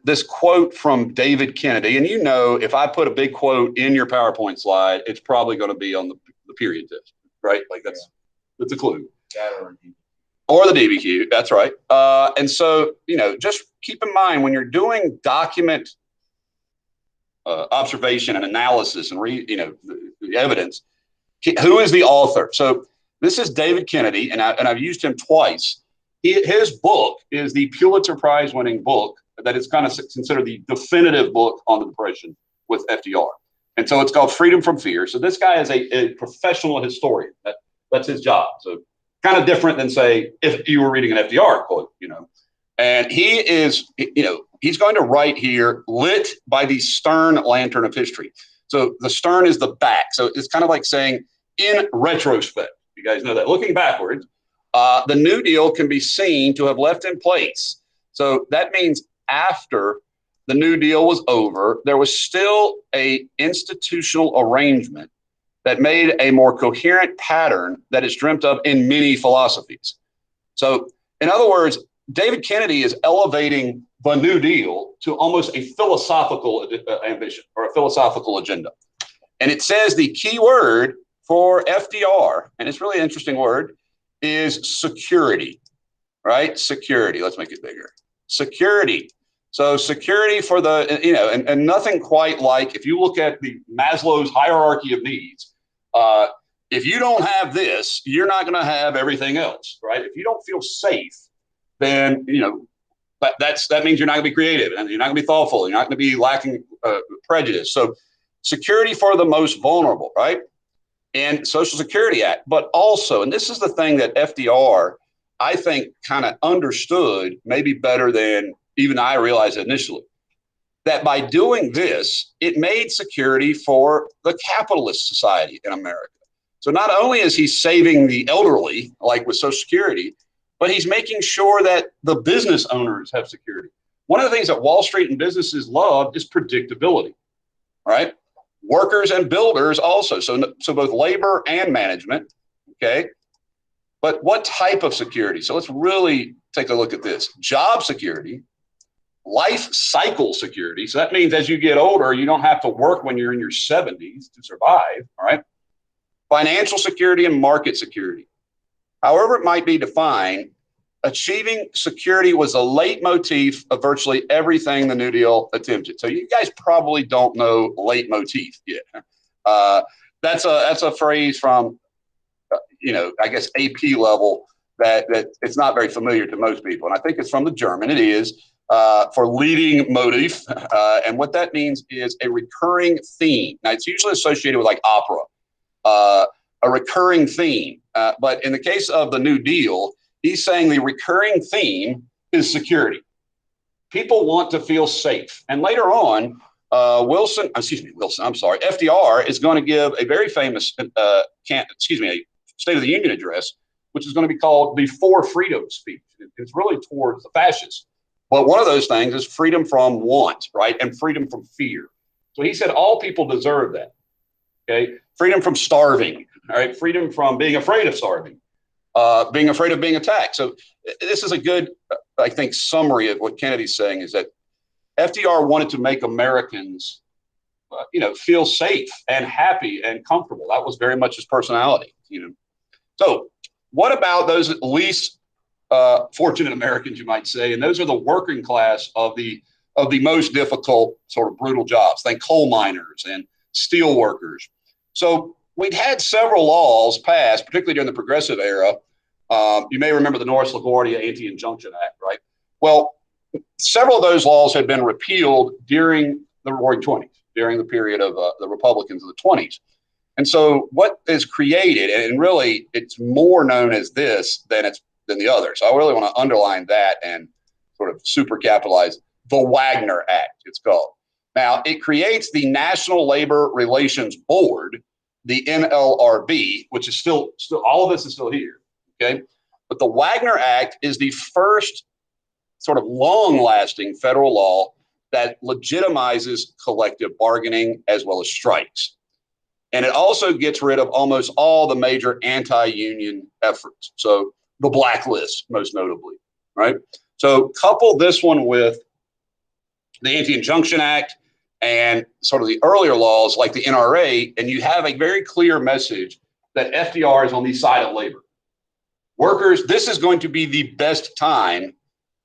this quote from David Kennedy. And you know, if I put a big quote in your PowerPoint slide, it's probably going to be on the period test, right? Like that's a clue. Or the DBQ, that's right. And so, you know, just keep in mind when you're doing document observation and analysis and the evidence, who is the author? So this is David Kennedy, and I've used him twice. His book is the Pulitzer Prize winning book that is kind of considered the definitive book on the Depression with FDR. And so it's called Freedom from Fear. So this guy is a professional historian. That's his job. So kind of different than, say, if you were reading an FDR quote, you know. And he is, you know, he's going to write here, lit by the stern lantern of history. So the stern is the back. So it's kind of like saying, in retrospect, you guys know that, looking backwards, the New Deal can be seen to have left in place. So that means after the New Deal was over, there was still a institutional arrangement that made a more coherent pattern that is dreamt of in many philosophies. So in other words, David Kennedy is elevating the New Deal to almost a philosophical ambition or a philosophical agenda. And it says the key word for FDR, and it's really an interesting word, is security, right? Security. Let's make it bigger. Security. So security for the, you know, and nothing quite like, if you look at the Maslow's hierarchy of needs, if you don't have this, you're not going to have everything else, right? If you don't feel safe, then, you know, that means you're not going to be creative and you're not going to be thoughtful. You're not going to be lacking prejudice. So security for the most vulnerable, right? And Social Security Act, but also, and this is the thing that FDR, I think, kind of understood maybe better than even I realized initially, that by doing this, it made security for the capitalist society in America. So not only is he saving the elderly, like with Social Security, but he's making sure that the business owners have security. One of the things that Wall Street and businesses love is predictability, right? Workers and builders also. So both labor and management, okay? But what type of security? So let's really take a look at this. Job security, life cycle security. So that means as you get older, you don't have to work when you're in your 70s to survive, all right? Financial security and market security. However it might be defined, achieving security was a leitmotif of virtually everything the New Deal attempted. So you guys probably don't know leitmotif yet. That's a phrase from, you know, I guess AP level that it's not very familiar to most people. And I think it's from the German. It is for leading motif. And what that means is a recurring theme. Now, it's usually associated with like opera, a recurring theme. But in the case of the New Deal, he's saying the recurring theme is security. People want to feel safe. And later on, FDR is going to give a very famous, a State of the Union address, which is going to be called the Four Freedoms speech. It's really towards the fascists. But one of those things is freedom from want, right? And freedom from fear. So he said all people deserve that, okay? Freedom from starving, all right? Freedom from being afraid of starving. Being afraid of being attacked. So this is a good, I think, summary of what Kennedy's saying is that FDR wanted to make Americans, feel safe and happy and comfortable. That was very much his personality, So what about those least fortunate Americans, you might say? And those are the working class of the most difficult, sort of brutal jobs. Think coal miners and steel workers. So we'd had several laws passed, particularly during the Progressive era. You may remember the Norris LaGuardia Anti-Injunction Act, right? Well, several of those laws had been repealed during the Roaring 20s, during the period of the Republicans of the 20s. And so what is created, and really it's more known as this than the other. So I really want to underline that and sort of super capitalize the Wagner Act, it's called. Now, it creates the National Labor Relations Board, the NLRB, which is still all of this is still here, okay? But the Wagner Act is the first sort of long-lasting federal law that legitimizes collective bargaining as well as strikes. And it also gets rid of almost all the major anti-union efforts. So the blacklist, most notably, right? So couple this one with the Anti-Injunction Act and sort of the earlier laws like the NRA, and you have a very clear message that FDR is on the side of labor. Workers, this is going to be the best time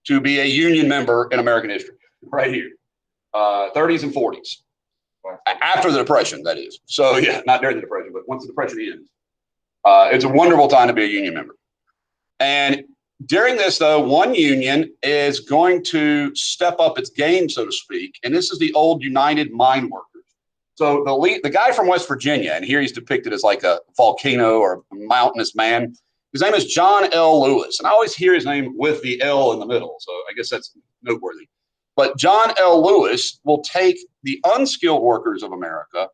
to be a union member in American history, right here. 30s and 40s. After the Depression, that is. So yeah, not during the Depression, but once the Depression ends. It's a wonderful time to be a union member. And during this, though, one union is going to step up its game, so to speak, and this is the old United Mine Workers. So the guy from West Virginia, and here he's depicted as like a volcano or a mountainous man. His name is John L. Lewis, and I always hear his name with the L in the middle, so I guess that's noteworthy. But John L. Lewis will take the unskilled workers of America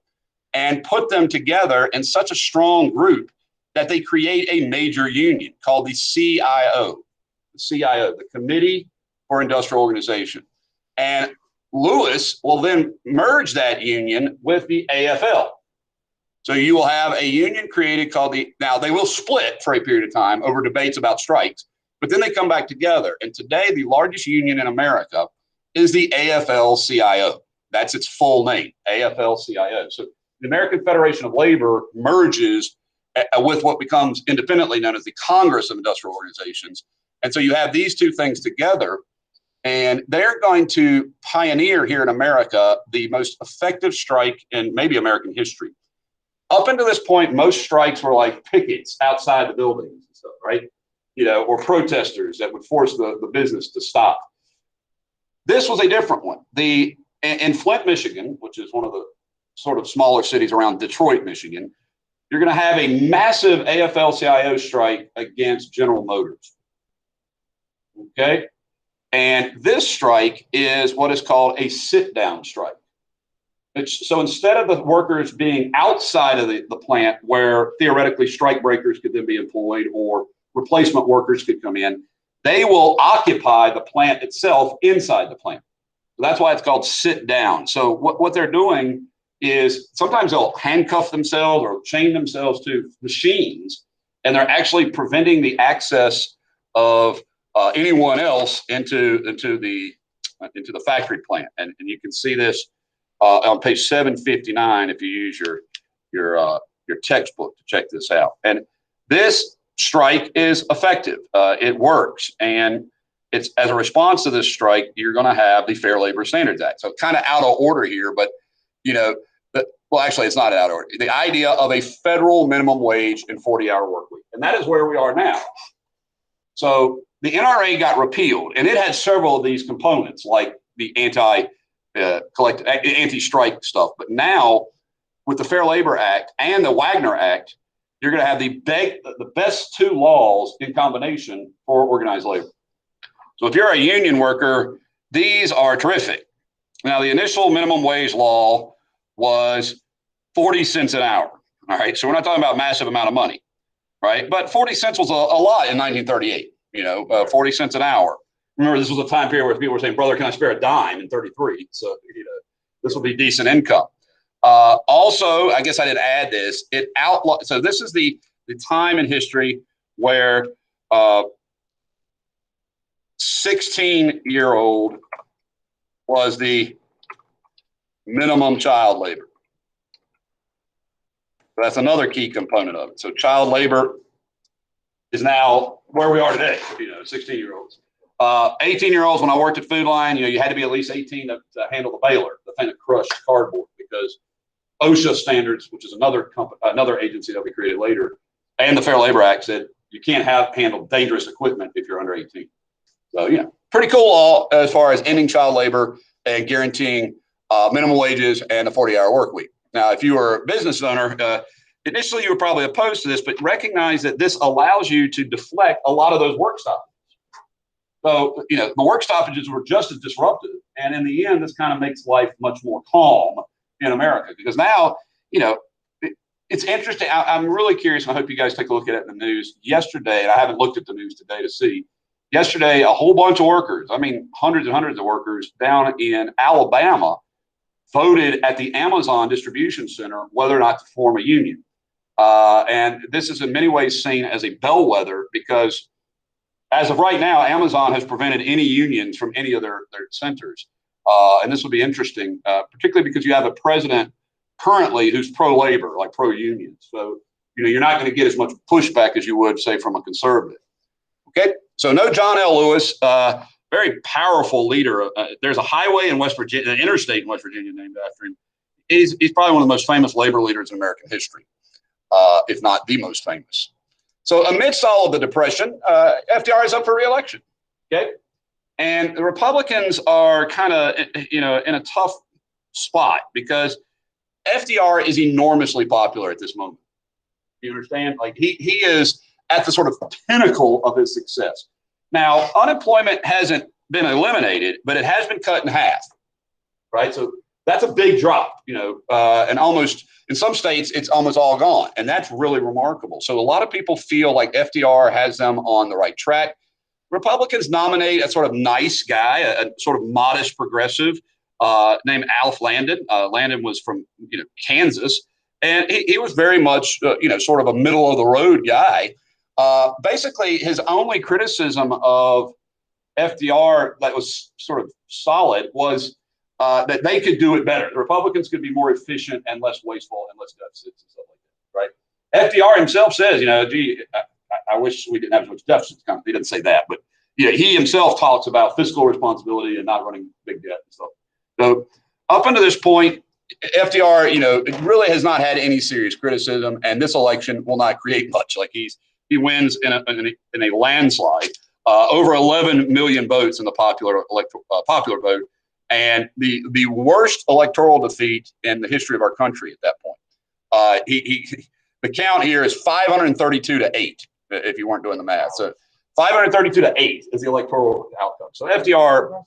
and put them together in such a strong group that they create a major union called the CIO, the Committee for Industrial Organization. And Lewis will then merge that union with the AFL. So you will have a union created called now they will split for a period of time over debates about strikes, but then they come back together. And today, the largest union in America is the AFL-CIO. That's its full name, AFL-CIO. So the American Federation of Labor merges with what becomes independently known as the Congress of Industrial Organizations. And so you have these two things together, and they're going to pioneer here in America the most effective strike in maybe American history. Up until this point, most strikes were like pickets outside the buildings and stuff, right? Or protesters that would force the business to stop. This was a different one. In Flint, Michigan, which is one of the sort of smaller cities around Detroit, Michigan, you're going to have a massive AFL-CIO strike against General Motors. Okay? And this strike is what is called a sit-down strike. So instead of the workers being outside of the plant where theoretically strike breakers could then be employed or replacement workers could come in, they will occupy the plant itself inside the plant. So that's why it's called sit down. So what they're doing is sometimes they'll handcuff themselves or chain themselves to machines, and they're actually preventing the access of anyone else into the factory plant. And you can see this on page 759 if you use your textbook to check this out. And this strike is effective. It works. And it's as a response to this strike, you're going to have the Fair Labor Standards Act. So kind of out of order here, but well, actually, it's not out of order. The idea of a federal minimum wage and 40-hour work week. And that is where we are now. So the NRA got repealed, and it had several of these components, like the anti-strike stuff. But now, with the Fair Labor Act and the Wagner Act, you're going to have the best two laws in combination for organized labor. So if you're a union worker, these are terrific. Now, the initial minimum wage law was 40 cents an hour. All right. So we're not talking about a massive amount of money, right? But 40 cents was a lot in 1938, 40 cents an hour. Remember, this was a time period where people were saying, brother, can I spare a dime in 33? So, this will be decent income. Also, I guess I didn't add this. So this is the time in history where 16-year-old was the minimum child labor. So that's another key component of it. So child labor is now where we are today, 16-year-olds. 18-year-olds, when I worked at Food Line, you had to be at least 18 to handle the baler, the thing that crushed cardboard, because OSHA standards, which is another agency that we created later, and the Fair Labor Act said you can't handle dangerous equipment if you're under 18. So, pretty cool law as far as ending child labor and guaranteeing minimum wages and a 40-hour work week. Now, if you were a business owner, initially you were probably opposed to this, but recognize that this allows you to deflect a lot of those work stoppages. So, the work stoppages were just as disruptive. And in the end, this kind of makes life much more calm in America, because now, it's interesting. I'm really curious, and I hope you guys take a look at it in the news yesterday. And I haven't looked at the news today to see. Yesterday, a whole bunch of workers, hundreds and hundreds of workers down in Alabama voted at the Amazon distribution center whether or not to form a union. And this is in many ways seen as a bellwether, because as of right now, Amazon has prevented any unions from any of their centers. And this will be interesting, particularly because you have a president currently who's pro-labor, like pro-union. So, you're not going to get as much pushback as you would, say, from a conservative. Okay, so no John L. Lewis, very powerful leader. There's a highway in West Virginia, an interstate in West Virginia named after him. He's probably one of the most famous labor leaders in American history, if not the most famous. So amidst all of the Depression, FDR is up for re-election. Okay, and the Republicans are kind of, in a tough spot because FDR is enormously popular at this moment. You understand? Like he is at the sort of pinnacle of his success. Now, unemployment hasn't been eliminated, but it has been cut in half, right? So that's a big drop, and almost in some states, it's almost all gone. And that's really remarkable. So a lot of people feel like FDR has them on the right track. Republicans nominate a sort of nice guy, a sort of modest progressive named Alf Landon. Landon was from Kansas, and he was very much sort of a middle of the road guy. Basically, his only criticism of FDR that was sort of solid was that they could do it better. The Republicans could be more efficient and less wasteful and less deficits and stuff like that, right? FDR himself says, gee, I wish we didn't have as much deficits. He didn't say that, but he himself talks about fiscal responsibility and not running big debt and stuff. So up until this point, FDR, it really has not had any serious criticism, and this election will not create much. Like he wins in a landslide, over 11 million votes in the popular vote, and the worst electoral defeat in the history of our country at that point. The count here is 532 to 8, if you weren't doing the math. So 532 to 8 is the electoral outcome. So FDR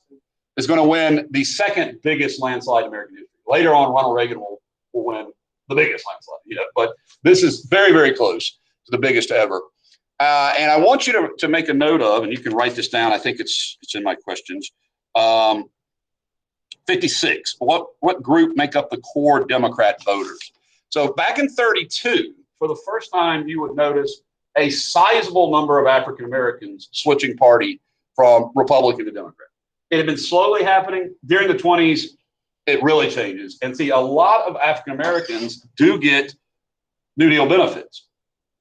is going to win the second biggest landslide in American history. Later on, Ronald Reagan will win the biggest landslide, but this is very, very close to the biggest ever. And I want you to make a note of, and you can write this down. I think it's in my questions. 56. What group make up the core Democrat voters? So back in 32, for the first time, you would notice a sizable number of African Americans switching party from Republican to Democrat. It had been slowly happening. During the 20s, it really changes. And see, a lot of African Americans do get New Deal benefits.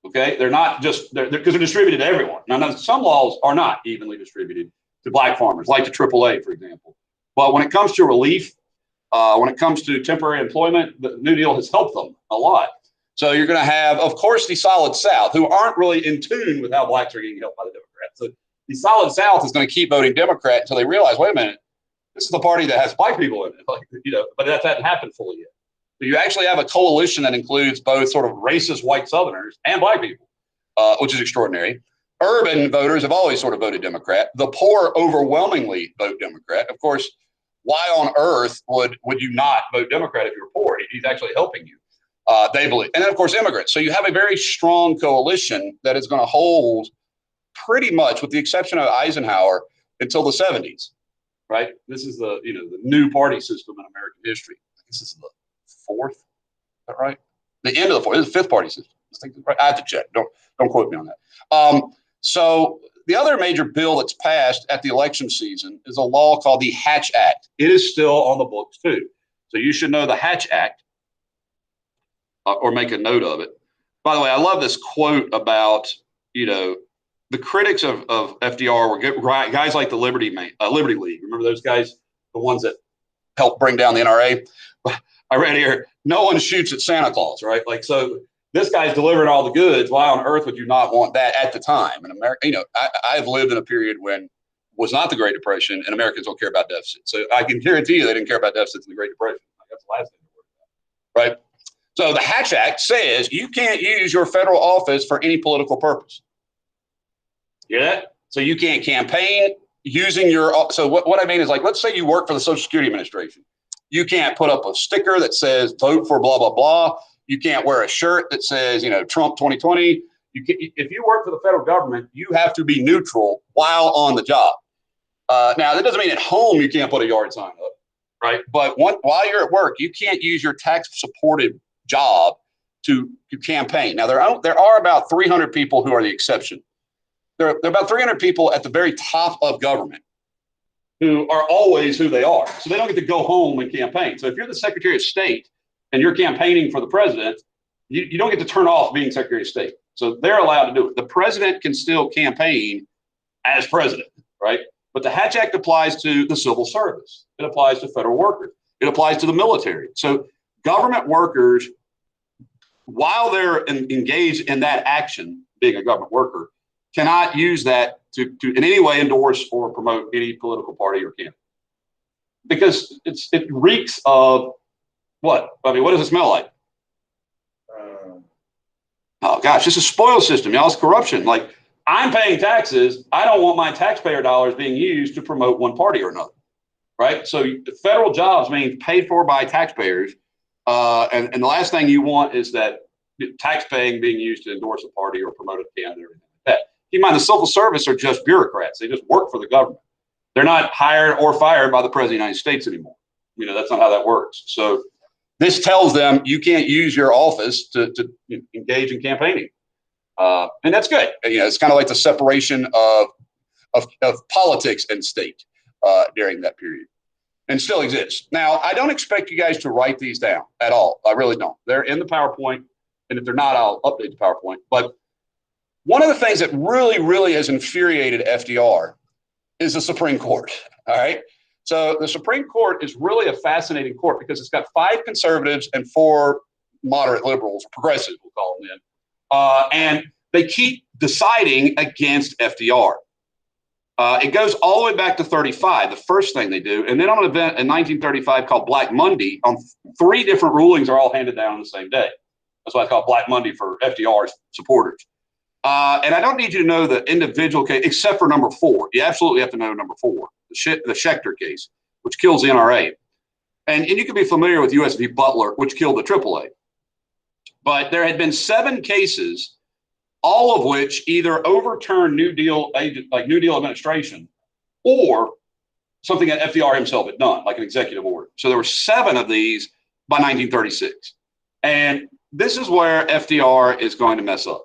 Okay, they're not just because they're distributed to everyone. Now, some laws are not evenly distributed to black farmers, like the AAA, for example. But when it comes to relief, when it comes to temporary employment, the New Deal has helped them a lot. So you're going to have, of course, the Solid South, who aren't really in tune with how blacks are getting helped by the Democrats. So the Solid South is going to keep voting Democrat until they realize, wait a minute, this is the party that has black people in it, but that hasn't happened fully yet. So you actually have a coalition that includes both sort of racist white Southerners and black people, which is extraordinary. Urban voters have always sort of voted Democrat. The poor overwhelmingly vote Democrat. Of course, why on earth would you not vote Democrat if you're poor? He's actually helping you, they believe. And then, of course, immigrants. So you have a very strong coalition that is going to hold pretty much, with the exception of Eisenhower, until the 70s, right? This is the new party system in American history. I guess this is the fourth, is that right? The end of the fourth. This is the fifth party system. I have to check. Don't quote me on that. So the other major bill that's passed at the election season is a law called the Hatch Act. It is still on the books too. So you should know the Hatch Act or make a note of it. By the way, I love this quote about, the critics of FDR were guys like the Liberty League. Remember those guys, the ones that helped bring down the NRA? I read here, no one shoots at Santa Claus, right? Like, so this guy's delivering all the goods. Why on earth would you not want that at the time? In America, I've lived in a period when was not the Great Depression, and Americans don't care about deficits. So I can guarantee you they didn't care about deficits in the Great Depression. That's the last thing to worry about, right? So the Hatch Act says you can't use your federal office for any political purpose. You hear that? So you can't campaign using your. So what I mean is, like, let's say you work for the Social Security Administration. You can't put up a sticker that says vote for blah, blah, blah. You can't wear a shirt that says, Trump 2020. If you work for the federal government, you have to be neutral while on the job. Now, that doesn't mean at home you can't put a yard sign up, right? But while you're at work, you can't use your tax-supported job to campaign. Now, there are about 300 people who are the exception. There are about 300 people at the very top of government who are always who they are. So they don't get to go home and campaign. So if you're the Secretary of State and you're campaigning for the president, you don't get to turn off being Secretary of State. So they're allowed to do it. The president can still campaign as president, right? But the Hatch Act applies to the civil service. It applies to federal workers. It applies to the military. So government workers, while they're engaged in that action, being a government worker, cannot use that to in any way endorse or promote any political party or candidate. Because it reeks of what? I mean, what does it smell like? Oh gosh, it's a spoil system, y'all. It's corruption. Like, I'm paying taxes. I don't want my taxpayer dollars being used to promote one party or another, right? So federal jobs mean paid for by taxpayers. And the last thing you want is that tax paying being used to endorse a party or promote a candidate or anything like that. Keep in mind, the civil service are just bureaucrats. They just work for the government. They're not hired or fired by the President of the United States anymore. You know, that's not how that works. So this tells them you can't use your office to engage in campaigning. And that's good. You know, it's kind of like the separation of politics and state during that period, and still exists. Now, I don't expect you guys to write these down at all. I really don't. They're in the PowerPoint, and if they're not, I'll update the PowerPoint. But one of the things that really, really has infuriated FDR is the Supreme Court. All right. So the Supreme Court is really a fascinating court because it's got 5 conservatives and 4 moderate liberals, progressives, we'll call them then. And they keep deciding against FDR. It goes all the way back to 35, the first thing they do. And then on an event in 1935 called Black Monday, 3 different rulings are all handed down on the same day. That's why it's called Black Monday for FDR's supporters. And I don't need you to know the individual case, except for number 4. You absolutely have to know number 4, the Schechter case, which kills the NRA. And you can be familiar with U.S. v. Butler, which killed the AAA. But there had been 7 cases, all of which either overturned New Deal administration or something that FDR himself had done, like an executive order. So there were 7 of these by 1936. And this is where FDR is going to mess up.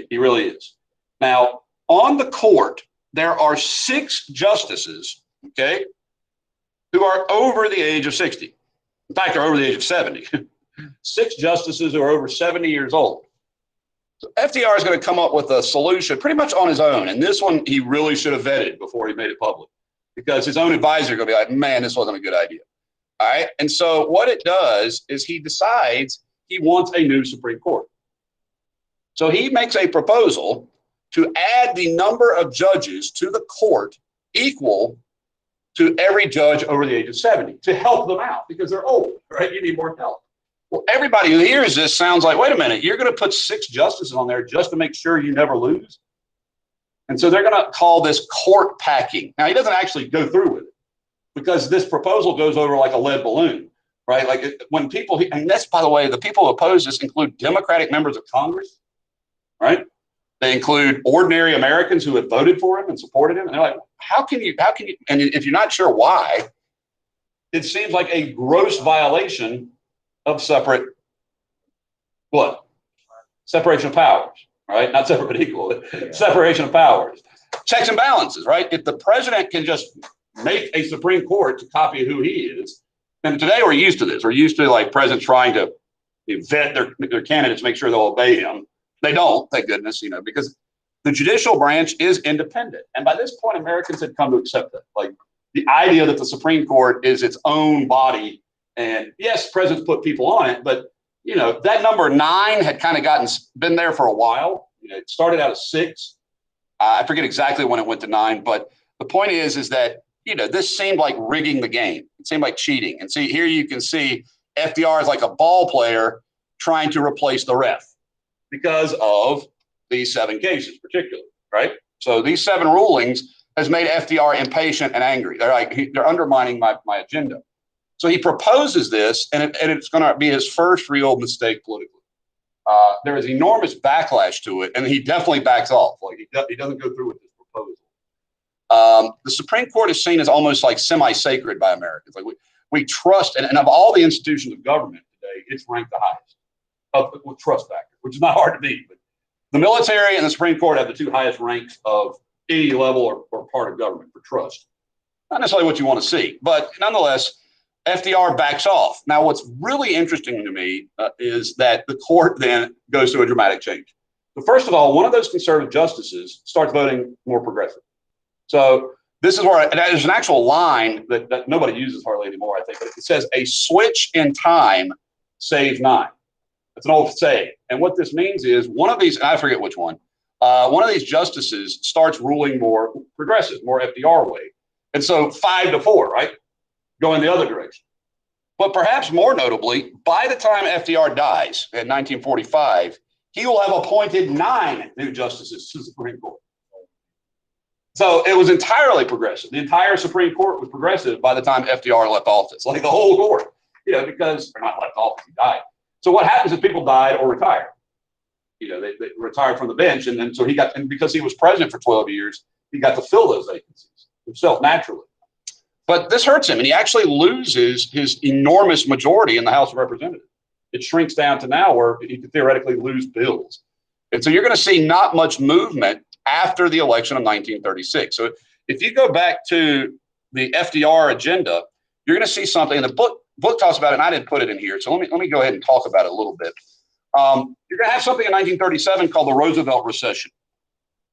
He really is. Now, on the court, there are 6 justices, okay, who are over the age of 60. In fact, they're over the age of 70. 6 justices who are over 70 years old. So FDR is going to come up with a solution pretty much on his own. And this one, he really should have vetted before he made it public, because his own advisor is going to be like, man, this wasn't a good idea. All right. And so what it does is he decides he wants a new Supreme Court. So he makes a proposal to add the number of judges to the court equal to every judge over the age of 70 to help them out because they're old, right? You need more help. Well, everybody who hears this sounds like, wait a minute, you're going to put 6 justices on there just to make sure you never lose? And so they're going to call this court packing. Now, he doesn't actually go through with it because this proposal goes over like a lead balloon, right? Like when people, and that's, by the way, the people who oppose this include Democratic members of Congress, right? They include ordinary Americans who had voted for him and supported him. And they're like, how can you, and if you're not sure why, it seems like a gross violation of separation of powers, right? Not separate, but equal. Yeah. Separation of powers. Checks and balances, right? If the president can just make a Supreme Court to copy who he is, and today we're used to this. We're used to like presidents trying to vet their candidates, make sure they'll obey him. They don't, thank goodness, because the judicial branch is independent. And by this point, Americans had come to accept that. Like the idea that the Supreme Court is its own body. And yes, presidents put people on it, but that number 9 had kind of been there for a while. It started out at 6. I forget exactly when it went to 9, but the point is that, this seemed like rigging the game. It seemed like cheating. And see, here you can see FDR is like a ball player trying to replace the ref because of these 7 cases particularly, right? So these 7 rulings has made FDR impatient and angry. They're like, they're undermining my agenda. So he proposes this, and it's going to be his first real mistake politically. There is enormous backlash to it, and he definitely backs off. Like he doesn't go through with this proposal. The Supreme Court is seen as almost like semi-sacred by Americans. Like we trust, and of all the institutions of government today, it's ranked the highest with trust factor, which is not hard to beat. But the military and the Supreme Court have the 2 highest ranks of any level or part of government for trust. Not necessarily what you want to see, but nonetheless, FDR backs off. Now, what's really interesting to me is that the court then goes through a dramatic change. So first of all, one of those conservative justices starts voting more progressive. So this is where there's an actual line that nobody uses hardly anymore, I think, but it says a switch in time saves 9. That's an old saying. And what this means is one of these, and I forget which one of these justices starts ruling more progressive, more FDR way. And so 5-4, right? Going the other direction. But perhaps more notably, by the time FDR dies in 1945, he will have appointed 9 new justices to the Supreme Court. So it was entirely progressive. The entire Supreme Court was progressive by the time FDR left office, like the whole court, because they're not left office, he died. So what happens if people died or retired? They retired from the bench, and then so he got, and because he was president for 12 years, he got to fill those vacancies himself naturally. But this hurts him, and he actually loses his enormous majority in the House of Representatives. It shrinks down to now where he could theoretically lose bills. And so you're going to see not much movement after the election of 1936. So if you go back to the FDR agenda, you're going to see something, and the book talks about it, and I didn't put it in here. So let me go ahead and talk about it a little bit. You're going to have something in 1937 called the Roosevelt recession,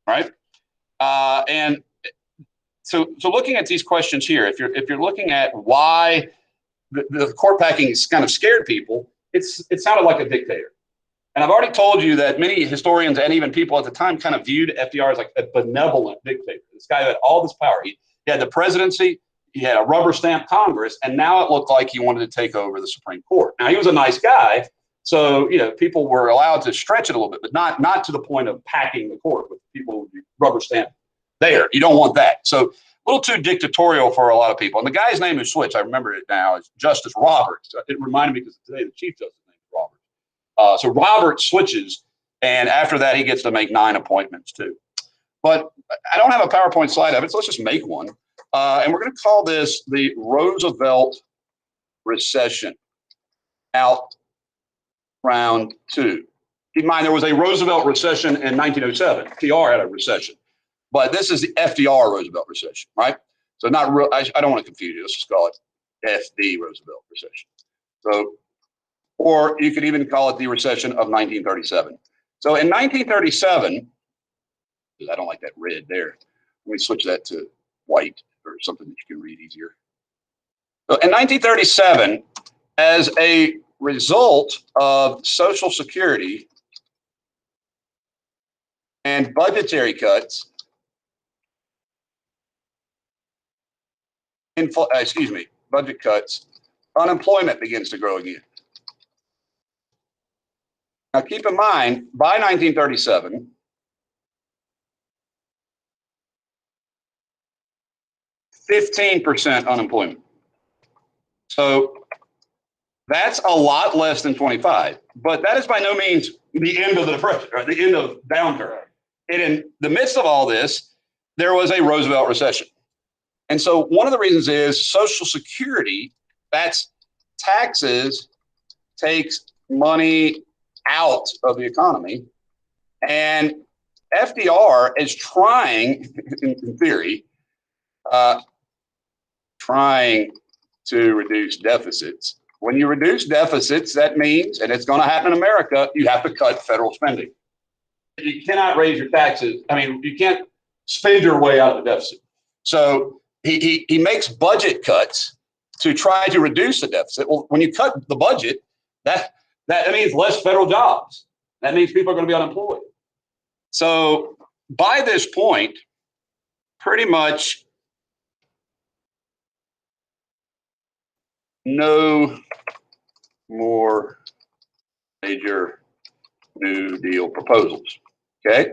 right? And so looking at these questions here, if you're looking at why the court packing is kind of scared people, it sounded like a dictator. And I've already told you that many historians and even people at the time kind of viewed FDR as like a benevolent dictator. This guy had all this power. He had the presidency, he had a rubber stamp Congress, and now it looked like he wanted to take over the Supreme Court. Now, he was a nice guy, so people were allowed to stretch it a little bit, but not to the point of packing the court with people who rubber stamp there. You don't want that. So a little too dictatorial for a lot of people. And the guy's name who switched, I remember it now, is Justice Roberts. It reminded me because today the Chief Justice name is Roberts. So Roberts switches, and after that, he gets to make 9 appointments too. But I don't have a PowerPoint slide of it, so let's just make one. And we're going to call this the Roosevelt recession. Now, round 2. Keep in mind, there was a Roosevelt recession in 1907. FDR had a recession. But this is the FDR Roosevelt recession, right? So not real. I don't want to confuse you. Let's just call it FD Roosevelt recession. So, or you could even call it the recession of 1937. So in 1937, I don't like that red there. Let me switch that to white or something that you can read easier. So in 1937, as a result of Social Security and budgetary cuts, budget cuts, unemployment begins to grow again. Now, keep in mind, by 1937, %15 unemployment. So that's a lot less than 25, but that is by no means the end of the depression, or the end of downturn. And in the midst of all this, there was a Roosevelt recession. And so one of the reasons is Social Security, that's taxes, takes money out of the economy. And FDR is trying, in theory, trying to reduce deficits. When you reduce deficits, that means, and it's going to happen in America, you have to cut federal spending. You cannot raise your taxes. I mean, you can't spend your way out of the deficit. So he makes budget cuts to try to reduce the deficit. Well, when you cut the budget, that means less federal jobs. That means people are going to be unemployed. So by this point, pretty much no more major New Deal proposals. Okay.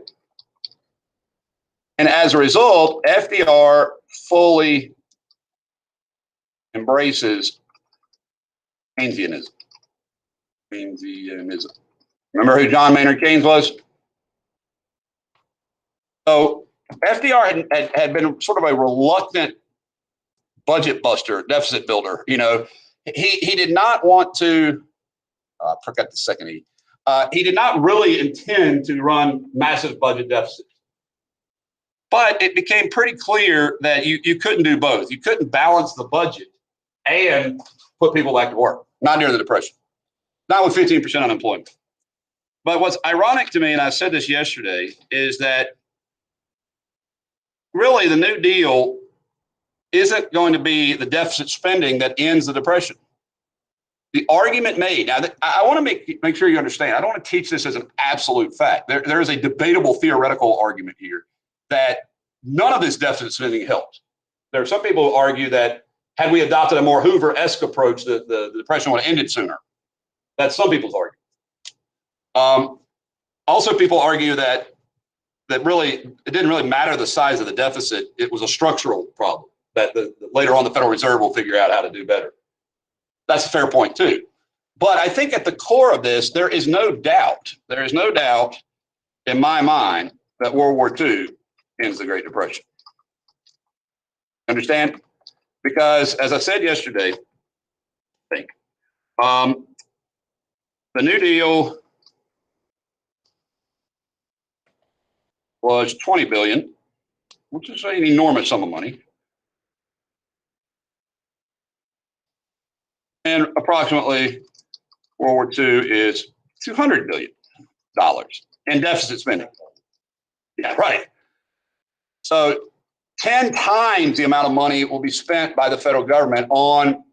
And as a result, FDR fully embraces Keynesianism. Remember who John Maynard Keynes was? So FDR had been sort of a reluctant budget buster, deficit builder. He did not want to, I forgot the second E. He did not really intend to run massive budget deficits. But it became pretty clear that you couldn't do both. You couldn't balance the budget and put people back to work, not during the Depression, not with 15% unemployment. But what's ironic to me, and I said this yesterday, is that really the New Deal isn't going to be the deficit spending that ends the Depression. The argument made, now I want to make sure you understand, I don't want to teach this as an absolute fact. There is a debatable theoretical argument here that none of this deficit spending helped. There are some people who argue that had we adopted a more Hoover-esque approach, the Depression would have ended sooner. That's some people's argument. Also, people argue that really it didn't really matter the size of the deficit. It was a structural problem that later on the Federal Reserve will figure out how to do better. That's a fair point too. But I think at the core of this, there is no doubt in my mind that World War II ends the Great Depression. Understand? Because as I said yesterday, I think the New Deal was $20 billion, which is an enormous sum of money. And approximately World War II is $200 billion in deficit spending. Yeah, right. So 10 times the amount of money will be spent by the federal government on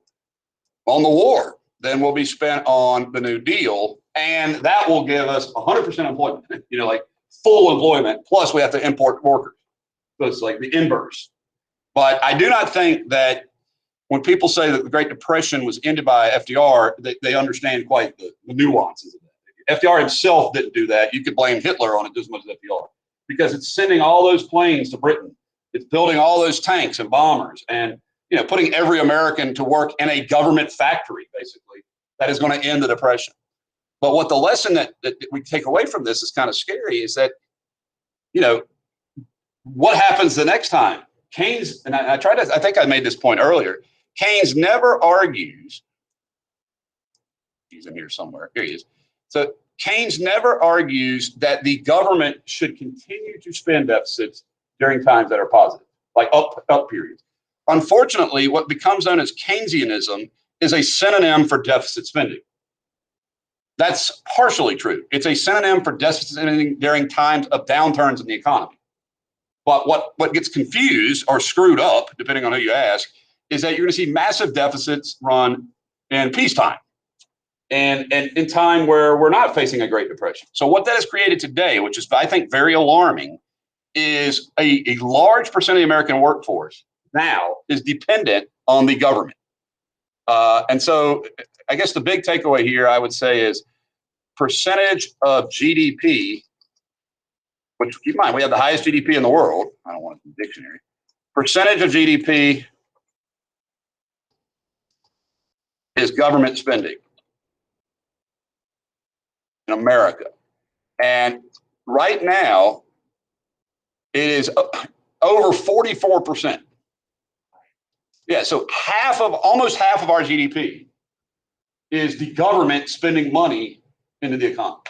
the war than will be spent on the New Deal. And that will give us 100% employment, like full employment, plus we have to import workers. So it's like the inverse. But I do not think that when people say that the Great Depression was ended by FDR, they understand quite the nuances of that. FDR himself didn't do that. You could blame Hitler on it just as much as FDR, because it's sending all those planes to Britain. It's building all those tanks and bombers and putting every American to work in a government factory, basically, that is going to end the Depression. But what the lesson that we take away from this is kind of scary is that, what happens the next time? Keynes, and I think I made this point earlier, Keynes never argues, he's in here somewhere, here he is. So Keynes never argues that the government should continue to spend deficits during times that are positive, like up periods. Unfortunately, what becomes known as Keynesianism is a synonym for deficit spending. That's partially true. It's a synonym for deficit spending during times of downturns in the economy. But what gets confused or screwed up, depending on who you ask, is that you're going to see massive deficits run in peacetime and in time where we're not facing a Great Depression. So what that has created today, which is, I think, very alarming, is a large percent of the American workforce now is dependent on the government. And so I guess the big takeaway here, I would say, is percentage of GDP, which keep in mind, we have the highest GDP in the world. I don't want it in the dictionary. Percentage of GDP is government spending in America. And right now, it is over 44%. Yeah, so almost half of our GDP is the government spending money into the economy.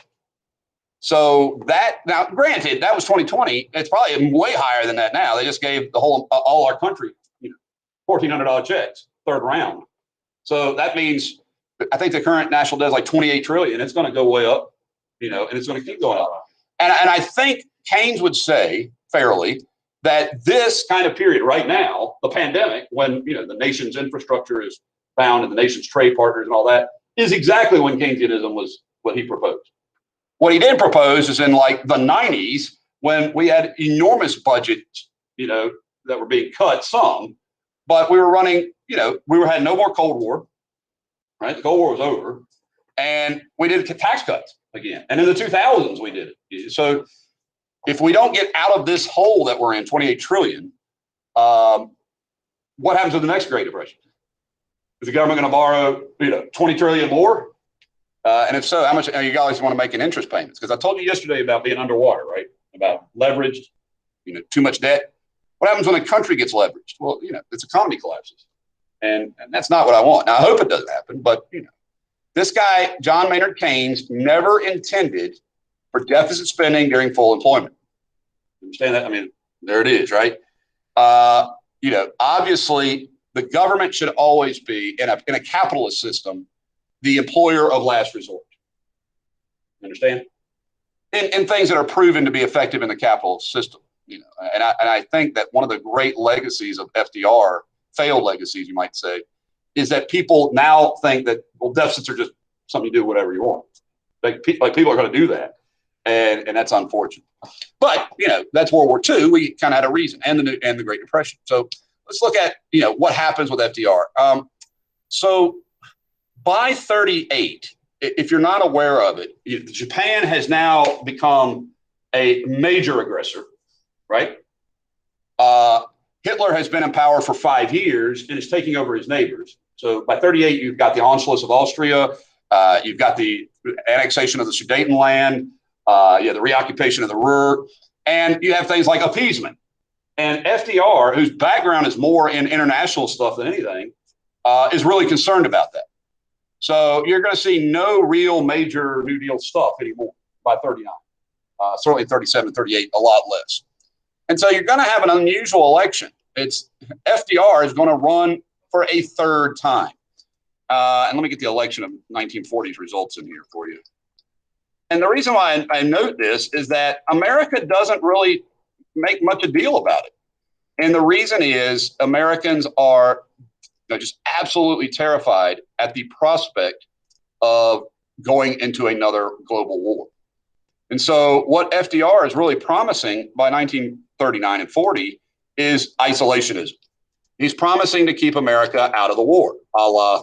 So now, granted, that was 2020. It's probably way higher than that now. They just gave all our country, $1,400 checks, third round. So that means I think the current national debt is like 28 trillion. It's going to go way up, and it's going to keep going up. And I think Keynes would say fairly that this kind of period right now, the pandemic, when the nation's infrastructure is bound and the nation's trade partners and all that, is exactly when Keynesianism was what he proposed. What he did propose is in like the 90s when we had enormous budgets, that were being cut some, but we were running, had no more Cold War, right? The Cold War was over, and we did tax cuts again. And in the 2000s, we did it. So if we don't get out of this hole that we're in, 28 trillion, what happens with the next Great Depression? Is the government going to borrow, 20 trillion more? And if so, how much are you guys want to make in interest payments? Because I told you yesterday about being underwater, right? About leveraged, too much debt. What happens when a country gets leveraged? Well, its economy collapses. And that's not what I want. Now, I hope it doesn't happen, but, this guy, John Maynard Keynes, never intended for deficit spending during full employment. Understand that? I mean, There it is, right? Obviously, the government should always be in a capitalist system the employer of last resort. Understand? In things that are proven to be effective in the capitalist system. And I think that one of the great legacies of FDR, failed legacies, you might say, is that people now think that, well, deficits are just something you do whatever you want. Like people are going to do that. And that's unfortunate. But, that's World War II. We kind of had a reason, and the Great Depression. So let's look at, what happens with FDR. So by 38, if you're not aware of it, Japan has now become a major aggressor, right? Hitler has been in power for 5 years and is taking over his neighbors. So by 38, you've got the Anschluss of Austria. You've got the annexation of the Sudetenland. The reoccupation of the Ruhr. And you have things like appeasement. And FDR, whose background is more in international stuff than anything, is really concerned about that. So you're going to see no real major New Deal stuff anymore by 39. Certainly 37, 38, a lot less. And so you're going to have an unusual election. FDR is going to run for a third time. And let me get the election of 1940's results in here for you. And the reason why I note this is that America doesn't really make much a deal about it. And the reason is Americans are just absolutely terrified at the prospect of going into another global war. And so what FDR is really promising by 1939 and 40 is isolationism. He's promising to keep America out of the war, a la,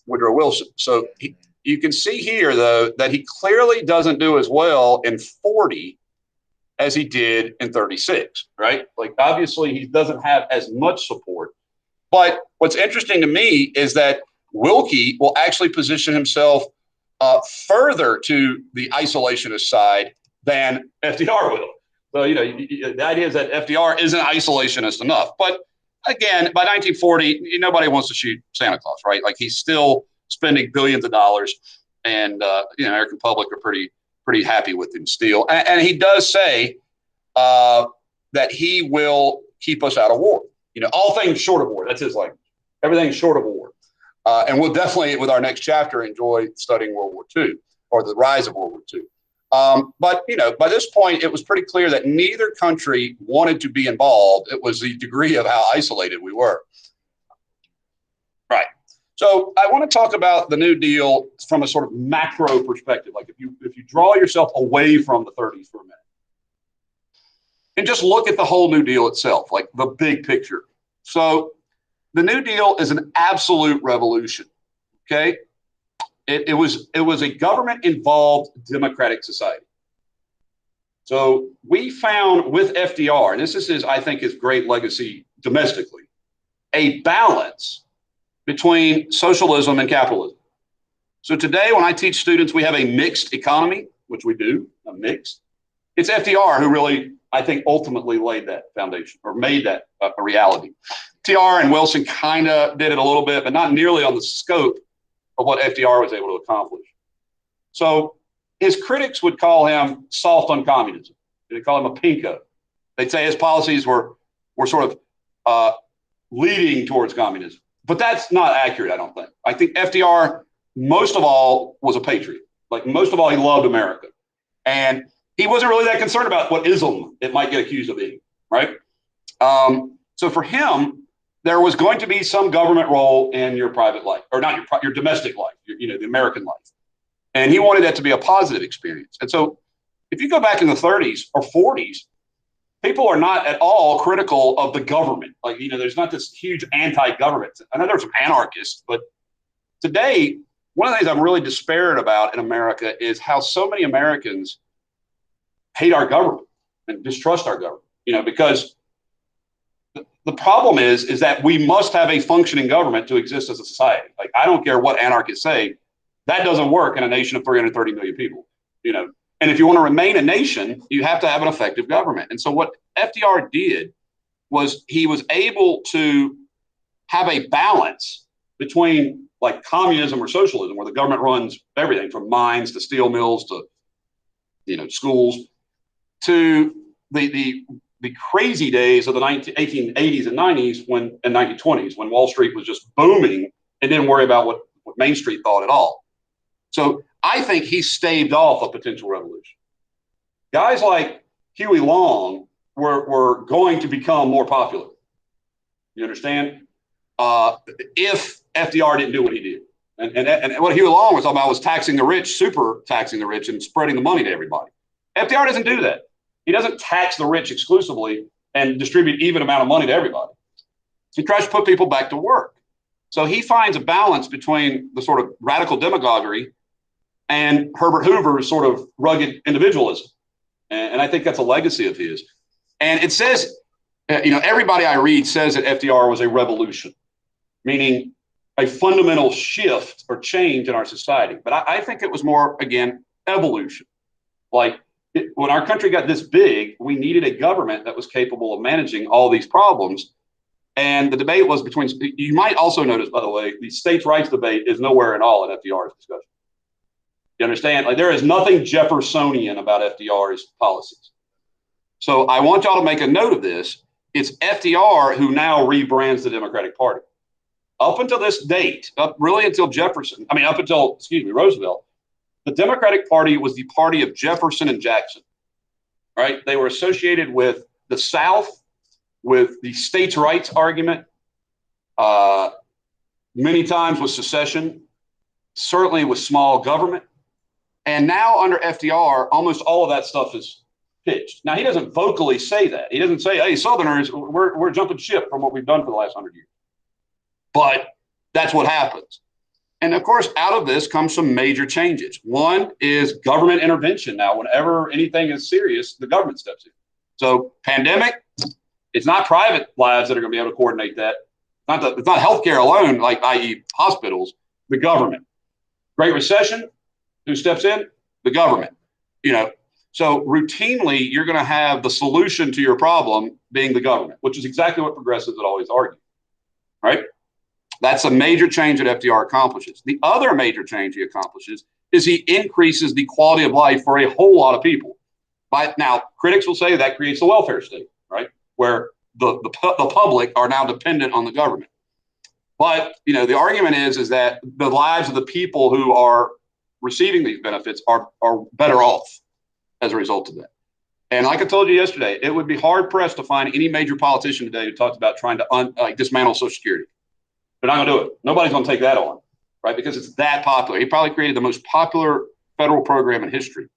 Woodrow Wilson. So you can see here, though, that he clearly doesn't do as well in 40 as he did in 36, right? Like, obviously, he doesn't have as much support. But what's interesting to me is that Wilkie will actually position himself further to the isolationist side than FDR will. So, the idea is that FDR isn't isolationist enough. But again, by 1940, nobody wants to shoot Santa Claus, right? Like, he's still spending billions of dollars, and the American public are pretty happy with him still. And he does say that he will keep us out of war. All things short of war. That's his language. Everything short of war. And we'll definitely, with our next chapter, enjoy studying World War II or the rise of World War II. But by this point, it was pretty clear that neither country wanted to be involved. It was the degree of how isolated we were. Right. So I want to talk about the New Deal from a sort of macro perspective. Like, if you draw yourself away from the 30s for a minute and just look at the whole New Deal itself, like the big picture. So the New Deal is an absolute revolution. Okay. It was a government-involved democratic society. So we found with FDR, and this is I think, his great legacy domestically, a balance between socialism and capitalism. So today, when I teach students, we have a mixed economy, which we do, a mixed. It's FDR who really, I think, ultimately laid that foundation or made that a reality. TR and Wilson kind of did it a little bit, but not nearly on the scope of what FDR was able to accomplish. So his critics would call him soft on communism. They'd call him a pinko. They'd say his policies were sort of leading towards communism. But that's not accurate, I don't think. I think FDR, most of all, was a patriot. Like, most of all, he loved America. And he wasn't really that concerned about what ism it might get accused of being, right? So for him, there was going to be some government role in your private life, or not your domestic life, the American life. And he wanted that to be a positive experience. And so if you go back in the 30s or 40s, people are not at all critical of the government. Like, there's not this huge anti-government. I know there's some anarchists, but today, one of the things I'm really despaired about in America is how so many Americans hate our government and distrust our government, because the problem is that we must have a functioning government to exist as a society. Like, I don't care what anarchists say, that doesn't work in a nation of 330 million people, And if you want to remain a nation, you have to have an effective government. And so what FDR did was he was able to have a balance between, like, communism or socialism, where the government runs everything from mines to steel mills to, schools, to the crazy days of the 1880s and 90s and 1920s when Wall Street was just booming and didn't worry about what Main Street thought at all. So I think he staved off a potential revolution. Guys like Huey Long were going to become more popular. You understand? If FDR didn't do what he did. And what Huey Long was talking about was taxing the rich, super taxing the rich, and spreading the money to everybody. FDR doesn't do that. He doesn't tax the rich exclusively and distribute even amount of money to everybody. He tries to put people back to work. So he finds a balance between the sort of radical demagoguery and Herbert Hoover's sort of rugged individualism. And I think that's a legacy of his. And it says, everybody I read says that FDR was a revolution, meaning a fundamental shift or change in our society. But I think it was more, again, evolution. Like when our country got this big, we needed a government that was capable of managing all these problems. And the debate was between, you might also notice, by the way, the states' rights debate is nowhere at all in FDR's discussion. You understand? Like there is nothing Jeffersonian about FDR's policies. So I want y'all to make a note of this. It's FDR who now rebrands the Democratic Party. Up until this date, up until Roosevelt, the Democratic Party was the party of Jefferson and Jackson, right? They were associated with the South, with the states' rights argument, many times with secession, certainly with small government. And now under FDR, almost all of that stuff is pitched. Now, he doesn't vocally say that. He doesn't say, hey, Southerners, we're jumping ship from what we've done for the last 100 years. But that's what happens. And of course, out of this comes some major changes. One is government intervention. Now, whenever anything is serious, the government steps in. So pandemic, it's not private labs that are going to be able to coordinate that. It's not healthcare alone, like i.e. hospitals, the government. Great Recession, who steps in? The government. So routinely, you're going to have the solution to your problem being the government, which is exactly what progressives would always argue, right? That's a major change that FDR accomplishes. The other major change he accomplishes is he increases the quality of life for a whole lot of people. Now, critics will say that creates the welfare state, right? Where the public are now dependent on the government. But, the argument is that the lives of the people who are receiving these benefits are better off as a result of that. And like I told you yesterday, it would be hard pressed to find any major politician today who talks about trying to dismantle Social Security. They're not going to do it. Nobody's going to take that on, right? Because it's that popular. He probably created the most popular federal program in history.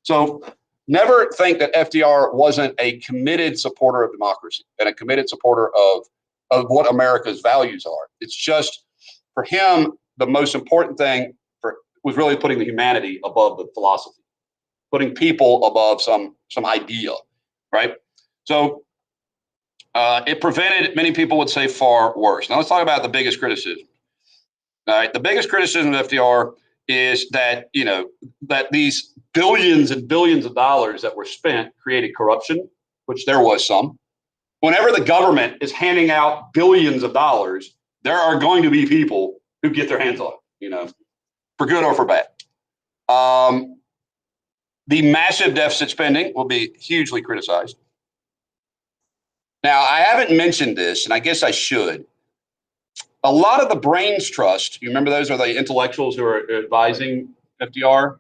So never think that FDR wasn't a committed supporter of democracy and a committed supporter of what America's values are. It's just, for him, the most important thing was really putting the humanity above the philosophy, putting people above some idea, right? So it prevented, many people would say, far worse. Now let's talk about the biggest criticism. All right, the biggest criticism of FDR is that, that these billions and billions of dollars that were spent created corruption, which there was some. Whenever the government is handing out billions of dollars, there are going to be people who get their hands on it, for good or for bad. The massive deficit spending will be hugely criticized. Now, I haven't mentioned this, and I guess I should. A lot of the brains trust, you remember those are the intellectuals who are advising FDR,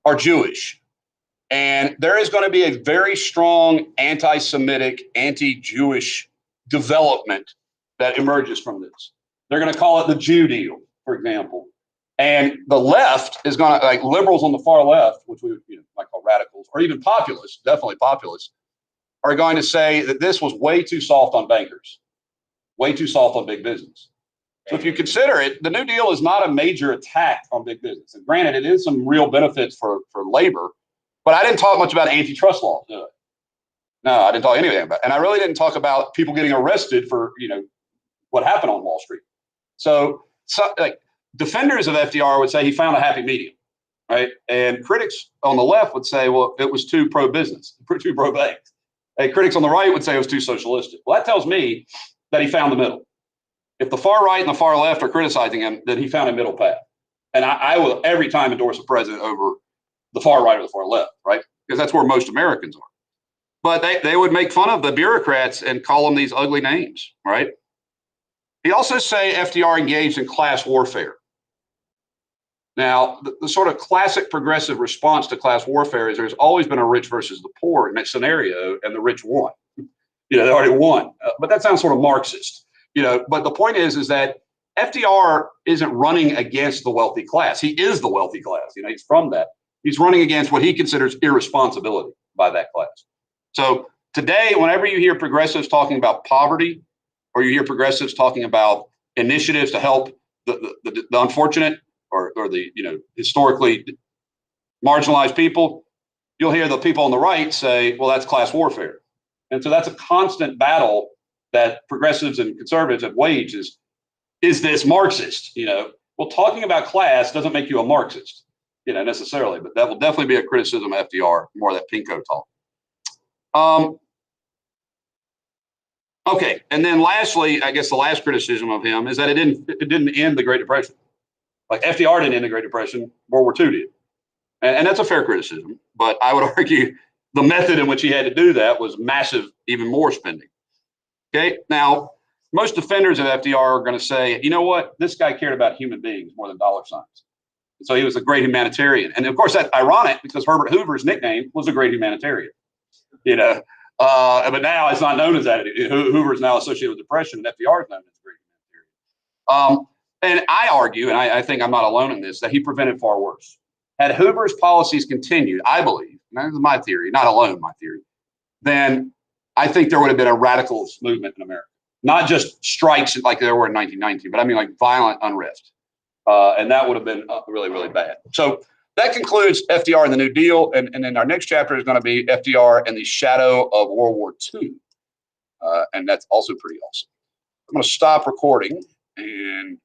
are Jewish. And there is going to be a very strong anti-Semitic, anti-Jewish development that emerges from this. They're going to call it the Jew deal, for example. And the left is going to, like liberals on the far left, which we might call radicals, or even populists, definitely populists, are going to say that this was way too soft on bankers, way too soft on big business. So if you consider it, the New Deal is not a major attack on big business. And granted, it is some real benefits for labor, but I didn't talk much about antitrust laws, did I? No, I didn't talk anything about it. And I really didn't talk about people getting arrested for, what happened on Wall Street. So like defenders of FDR would say he found a happy medium, right? And critics on the left would say, well, it was too pro-business, too pro-bank. And critics on the right would say it was too socialistic. Well, that tells me that he found the middle. If the far right and the far left are criticizing him, then he found a middle path. And I will every time endorse a president over the far right or the far left, right? Because that's where most Americans are. but they would make fun of the bureaucrats and call them these ugly names, right? He also say FDR engaged in class warfare. Now, the sort of classic progressive response to class warfare is there's always been a rich versus the poor in that scenario, and the rich won. They already won. But that sounds sort of Marxist, But the point is that FDR isn't running against the wealthy class. He is the wealthy class. He's from that. He's running against what he considers irresponsibility by that class. So today, whenever you hear progressives talking about poverty, or you hear progressives talking about initiatives to help the unfortunate or the historically marginalized people, you'll hear the people on the right say, well, that's class warfare. And so that's a constant battle that progressives and conservatives have waged is this Marxist? Well, talking about class doesn't make you a Marxist, necessarily, but that will definitely be a criticism of FDR, more of that pinko talk. Okay, and then lastly, I guess the last criticism of him is that it didn't end the Great Depression. Like FDR didn't end the Great Depression, World War II did. And that's a fair criticism, but I would argue the method in which he had to do that was massive, even more spending. Okay, now most defenders of FDR are going to say, you know what, this guy cared about human beings more than dollar signs. And so he was a great humanitarian. And of course, that's ironic because Herbert Hoover's nickname was a great humanitarian. But now it's not known as that. Hoover is now associated with depression, and FDR is known as a great humanitarian. And I argue, and I think I'm not alone in this, that he prevented far worse. Had Hoover's policies continued, I believe, and this is my theory, not alone my theory, then I think there would have been a radicalist movement in America. Not just strikes like there were in 1919, but I mean like violent unrest. And that would have been really, really bad. So that concludes FDR and the New Deal. And then our next chapter is going to be FDR and the shadow of World War II. And that's also pretty awesome. I'm going to stop recording and